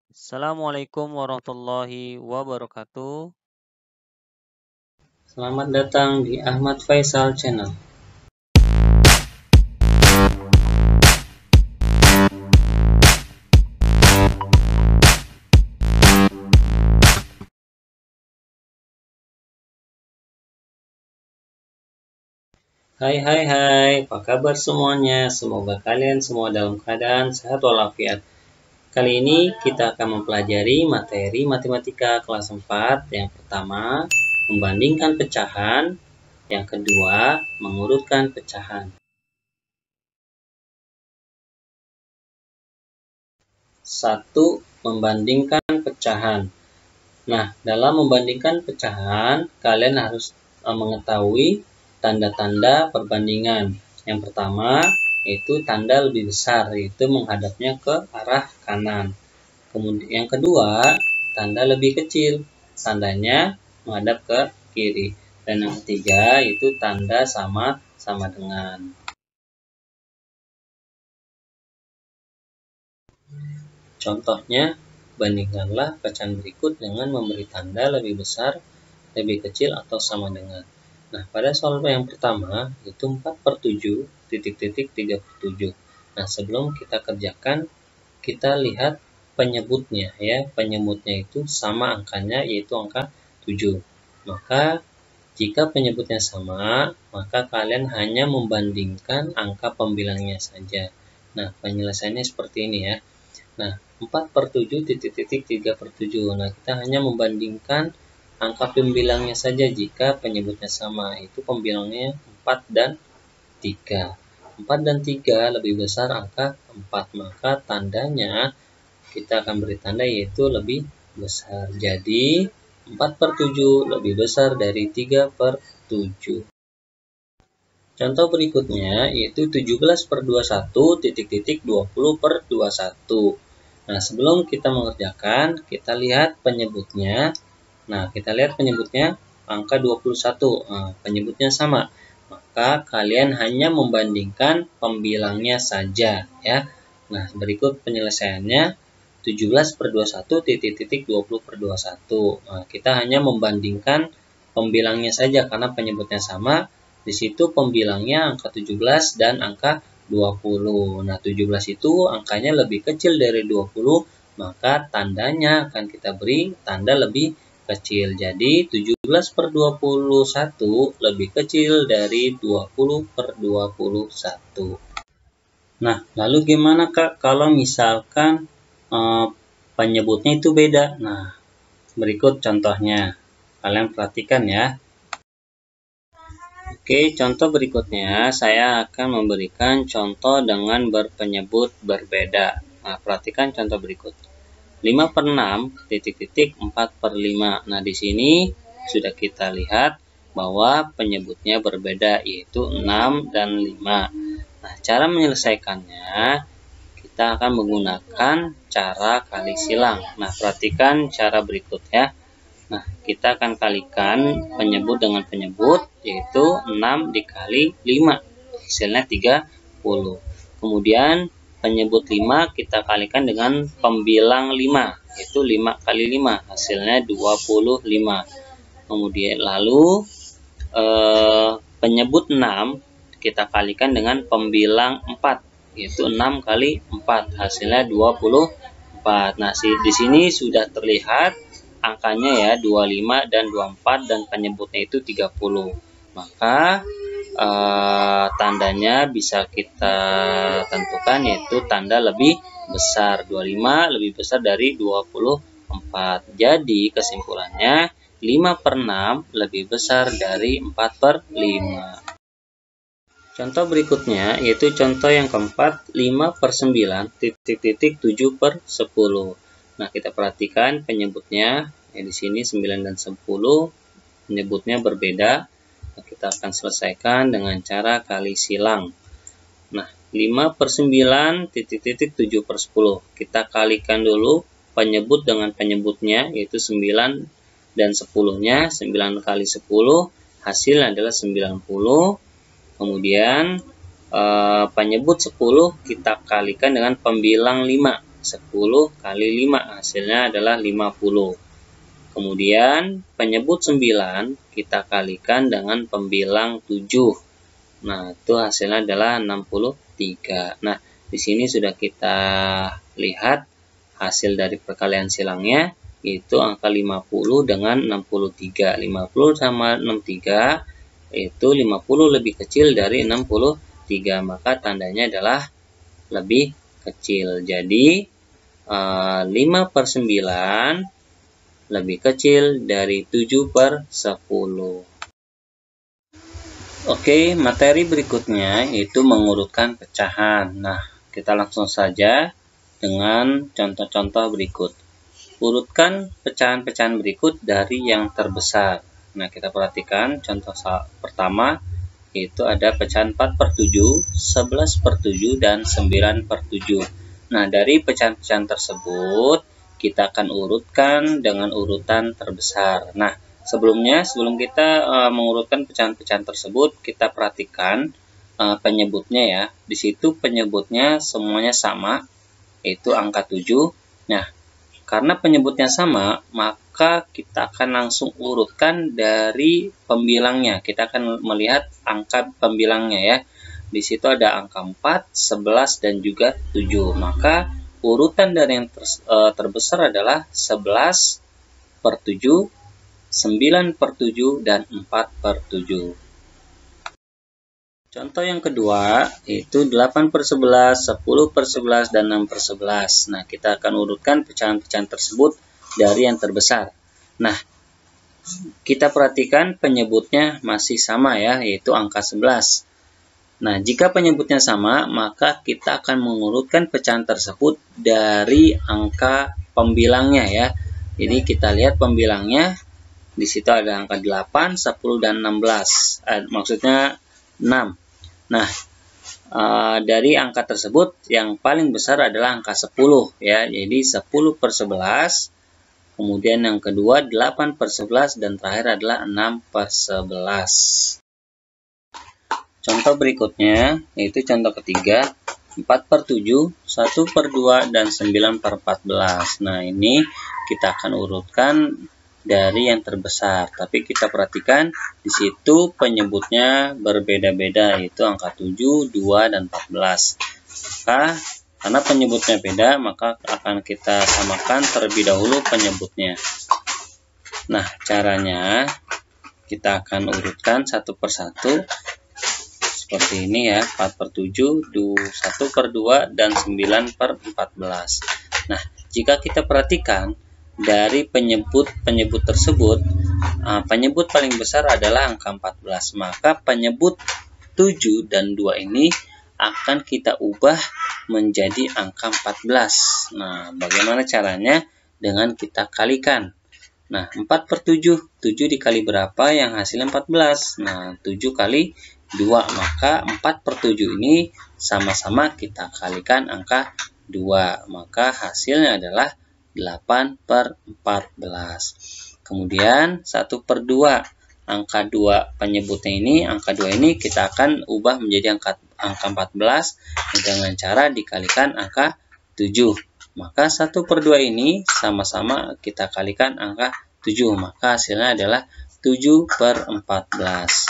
Assalamualaikum warahmatullahi wabarakatuh. Selamat datang di Ahmad Faisal Channel. Hai, apa kabar semuanya? Semoga kalian semua dalam keadaan sehat walafiat. Kali ini kita akan mempelajari materi matematika kelas 4. Yang pertama, membandingkan pecahan. Yang kedua, mengurutkan pecahan. 1. Membandingkan pecahan. Nah, dalam membandingkan pecahan, kalian harus mengetahui tanda-tanda perbandingan. Yang pertama, yaitu tanda lebih besar, yaitu menghadapnya ke arah kanan. Kemudian yang kedua, tanda lebih kecil, tandanya menghadap ke kiri. Dan yang ketiga, yaitu tanda sama dengan. Contohnya, bandingkanlah pecahan berikut dengan memberi tanda lebih besar, lebih kecil, atau sama dengan. Nah, pada soal yang pertama, itu 4/7, titik-titik 3/7. Nah, sebelum kita kerjakan, kita lihat penyebutnya ya. Penyebutnya itu sama angkanya, yaitu angka 7. Maka, jika penyebutnya sama, maka kalian hanya membandingkan angka pembilangnya saja. Nah, penyelesaiannya seperti ini ya. Nah, 4/7, titik-titik 3/7. Nah, kita hanya membandingkan angka pembilangnya saja jika penyebutnya sama, yaitu pembilangnya 4 dan 3. 4 dan 3 lebih besar angka 4, maka tandanya kita akan beri tanda yaitu lebih besar. Jadi, 4/7 lebih besar dari 3/7. Contoh berikutnya yaitu 17/21, titik-titik 20/21. Nah, sebelum kita mengerjakan, kita lihat penyebutnya. Nah, kita lihat penyebutnya angka 21. Nah, penyebutnya sama. Maka kalian hanya membandingkan pembilangnya saja ya. Nah, berikut penyelesaiannya. 17/21, titik-titik 20/21. Nah, kita hanya membandingkan pembilangnya saja karena penyebutnya sama. Di situ pembilangnya angka 17 dan angka 20. Nah, 17 itu angkanya lebih kecil dari 20, maka tandanya akan kita beri tanda lebih kecil. Jadi, 17/21 lebih kecil dari 20/21. Nah, lalu gimana Kak kalau misalkan penyebutnya itu beda? Nah, berikut contohnya. Kalian perhatikan ya. Oke, contoh berikutnya saya akan memberikan contoh dengan berpenyebut berbeda. Nah, perhatikan contoh berikut. 5/6, titik-titik 4/5. Nah, di sini sudah kita lihat bahwa penyebutnya berbeda, yaitu 6 dan 5. Nah, cara menyelesaikannya, kita akan menggunakan cara kali silang. Nah, perhatikan cara berikut ya. Nah, kita akan kalikan penyebut dengan penyebut, yaitu 6 dikali 5. Hasilnya 30. Kemudian, penyebut 5 kita kalikan dengan pembilang 5, yaitu 5 kali 5. Hasilnya 25. Kemudian, lalu penyebut 6 kita kalikan dengan pembilang 4, yaitu 6 kali 4. Hasilnya 24. Nah, di sini sudah terlihat angkanya ya 25 dan 24 dan penyebutnya itu 30. Maka tandanya bisa kita tentukan yaitu tanda lebih besar. 25 lebih besar dari 24. Jadi kesimpulannya 5/6 lebih besar dari 4/5. Contoh berikutnya yaitu contoh yang keempat, 5/9, titik-titik 7/10. Nah, kita perhatikan penyebutnya. Ya, di sini 9 dan 10 penyebutnya berbeda. Nah, kita akan selesaikan dengan cara kali silang. Nah, 5/9, titik-titik 7/10. Kita kalikan dulu penyebut dengan penyebutnya, yaitu 9 dan 10-nya. 9 kali 10, hasilnya adalah 90. Kemudian penyebut 10 kita kalikan dengan pembilang 5. 10 kali 5, hasilnya adalah 50. Kemudian penyebut 9 kita kalikan dengan pembilang 7. Nah, itu hasilnya adalah 63. Nah, di sini sudah kita lihat hasil dari perkalian silangnya, itu angka 50 dengan 63. 50 sama 63, itu 50 lebih kecil dari 63, maka tandanya adalah lebih kecil. Jadi 5/9 lebih kecil dari 7/10. Oke, materi berikutnya yaitu mengurutkan pecahan. Nah, kita langsung saja dengan contoh-contoh berikut. Urutkan pecahan-pecahan berikut dari yang terbesar. Nah, kita perhatikan contoh pertama, yaitu ada pecahan 4/7, 11/7, dan 9/7. Nah, dari pecahan-pecahan tersebut, kita akan urutkan dengan urutan terbesar. Nah, sebelum kita mengurutkan pecahan-pecahan tersebut, kita perhatikan penyebutnya ya. Di situ penyebutnya semuanya sama, yaitu angka 7. Nah, karena penyebutnya sama, maka kita akan langsung urutkan dari pembilangnya. Kita akan melihat angka pembilangnya ya. Di situ ada angka 4, 11, dan juga 7. Maka urutan dari yang terbesar adalah 11/7, 9/7, dan 4/7. Contoh yang kedua, yaitu 8/11, 10/11, dan 6/11. Nah, kita akan urutkan pecahan-pecahan tersebut dari yang terbesar. Nah, kita perhatikan penyebutnya masih sama ya, yaitu angka 11. Nah, jika penyebutnya sama, maka kita akan mengurutkan pecahan tersebut dari angka pembilangnya ya. Jadi kita lihat pembilangnya, di situ ada angka 8, 10, dan 16. Maksudnya 6. Nah, dari angka tersebut yang paling besar adalah angka 10 ya. Jadi 10/11. Kemudian yang kedua 8/11, dan terakhir adalah 6/11. Contoh berikutnya, yaitu contoh ketiga, 4/7, 1/2, dan 9/14. Nah, ini kita akan urutkan dari yang terbesar. Tapi kita perhatikan di situ penyebutnya berbeda-beda, yaitu angka 7, 2, dan 14. Karena penyebutnya beda, maka akan kita samakan terlebih dahulu penyebutnya. Nah, caranya kita akan urutkan satu persatu. Seperti ini ya, 4/7, 1/2, dan 9/14. Nah, jika kita perhatikan dari penyebut tersebut, penyebut paling besar adalah angka 14. Maka penyebut 7 dan 2 ini akan kita ubah menjadi angka 14. Nah, bagaimana caranya? Dengan kita kalikan. Nah, 4/7, 7 dikali berapa yang hasilnya 14? Nah, 7 kali 2, maka 4/7 ini sama-sama kita kalikan angka 2, maka hasilnya adalah 8/14. Kemudian 1/2, angka 2 penyebutnya ini, angka 2 ini kita akan ubah menjadi angka 14 dengan cara dikalikan angka 7. Maka 1/2 ini sama-sama kita kalikan angka 7, maka hasilnya adalah 7/14.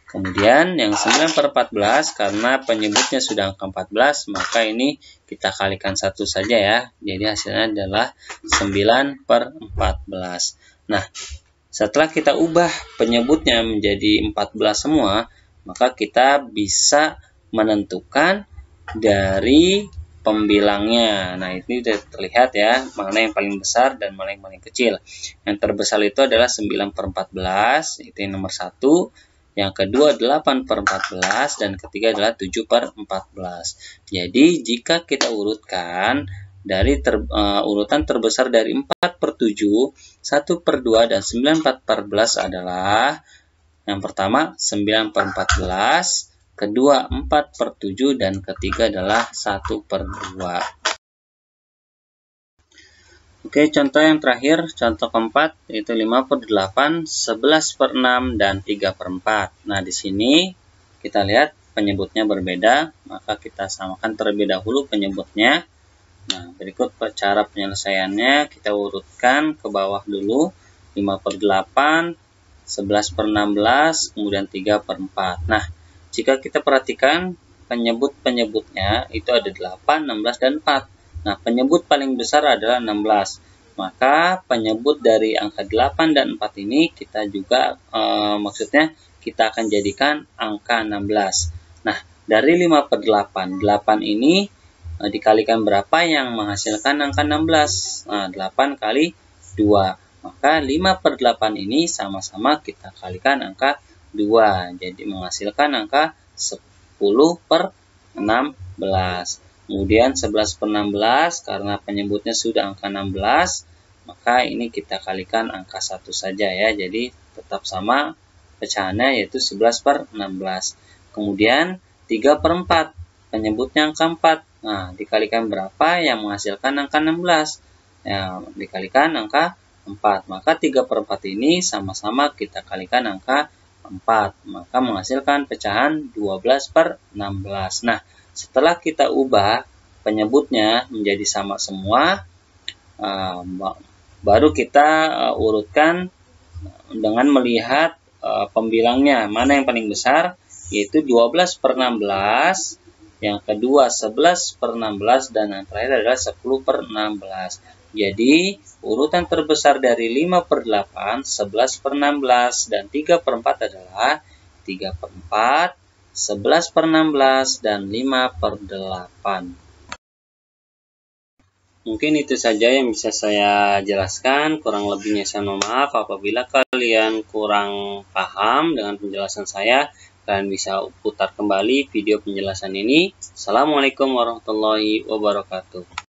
Kemudian yang 9/14, karena penyebutnya sudah angka 14, maka ini kita kalikan 1 saja ya. Jadi hasilnya adalah 9/14. Nah, setelah kita ubah penyebutnya menjadi 14 semua, maka kita bisa menentukan dari pembilangnya. Nah, ini sudah terlihat ya, mana yang paling besar dan mana yang paling kecil. Yang terbesar itu adalah 9/14, itu yang nomor 1. Yang kedua 8/14, dan ketiga adalah 7/14. Jadi jika kita urutkan dari urutan terbesar dari 4/7, 1/2, dan 9/14 adalah yang pertama 9/14, kedua 4/7, dan ketiga adalah 1/2. Oke, contoh yang terakhir, contoh keempat, yaitu 5/8, 11/6, dan 3/4. Nah, di sini kita lihat penyebutnya berbeda, maka kita samakan terlebih dahulu penyebutnya. Nah, berikut cara penyelesaiannya. Kita urutkan ke bawah dulu. 5/8, 11/16, kemudian 3/4. Nah, jika kita perhatikan penyebut-penyebutnya itu ada 8, 16, dan 4. Nah, penyebut paling besar adalah 16. Maka penyebut dari angka 8 dan 4 ini kita juga maksudnya kita akan jadikan angka 16. Nah, dari 5/8, 8 ini dikalikan berapa yang menghasilkan angka 16? Nah, 8 kali 2. Maka 5/8 ini sama-sama kita kalikan angka 2. Jadi menghasilkan angka 10/16. Kemudian 11/16 karena penyebutnya sudah angka 16, maka ini kita kalikan angka 1 saja ya. Jadi tetap sama pecahannya yaitu 11/16. Kemudian 3/4 penyebutnya angka 4. Nah, dikalikan berapa yang menghasilkan angka 16? Ya, dikalikan angka 4. Maka 3/4 ini sama-sama kita kalikan angka 4. Maka menghasilkan pecahan 12/16. Nah, setelah kita ubah penyebutnya menjadi sama semua, baru kita urutkan dengan melihat pembilangnya. Mana yang paling besar? Yaitu 12/16. Yang kedua 11/16 dan yang terakhir adalah 10/16. Jadi urutan terbesar dari 5/8, 11/16 dan 3/4 adalah 3/4, 11/16 dan 5/8. Mungkin itu saja yang bisa saya jelaskan. Kurang lebihnya saya mohon maaf. Apabila kalian kurang paham dengan penjelasan saya, kalian bisa putar kembali video penjelasan ini. Assalamualaikum warahmatullahi wabarakatuh.